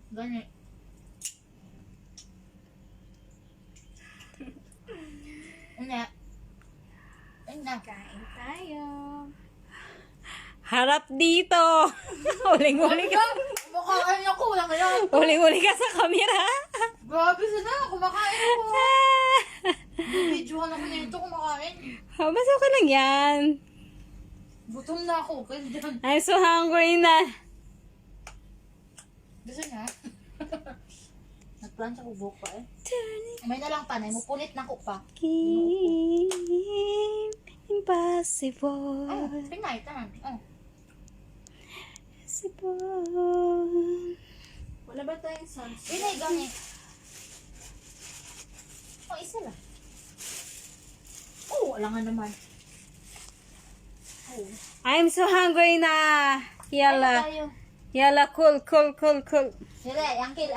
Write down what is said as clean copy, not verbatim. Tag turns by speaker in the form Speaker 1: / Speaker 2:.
Speaker 1: Gani. Ina. Ina.
Speaker 2: Kain tayo.
Speaker 3: Harap dito. Huling-huli ka.
Speaker 1: Kumakain ako. Walang yan.
Speaker 3: Huling-huli ka sa camera.
Speaker 1: Grabe sila. Kumakain ako. Videohan ako nito. Kumakain.
Speaker 3: Oh, mas okay lang yan.
Speaker 1: Gutom na ako. Kaya dyan.
Speaker 3: I'm so hungry na.
Speaker 1: Gusto niya? Nagplansya ko buhok pa eh. May na lang panay. Mupunit na ko pa.
Speaker 3: Impossible.
Speaker 1: Oh, pinay. Tanan. Oh.
Speaker 3: Impossible.
Speaker 2: Wala ba tayong sunscreen?
Speaker 1: Pinay gani. Oh, isa lang. Oh, wala nga naman. Oh.
Speaker 3: I'm so hungry na.
Speaker 1: Ano
Speaker 3: Yala.
Speaker 1: tayo?
Speaker 3: Yala, cool.
Speaker 1: Sige, yung kill.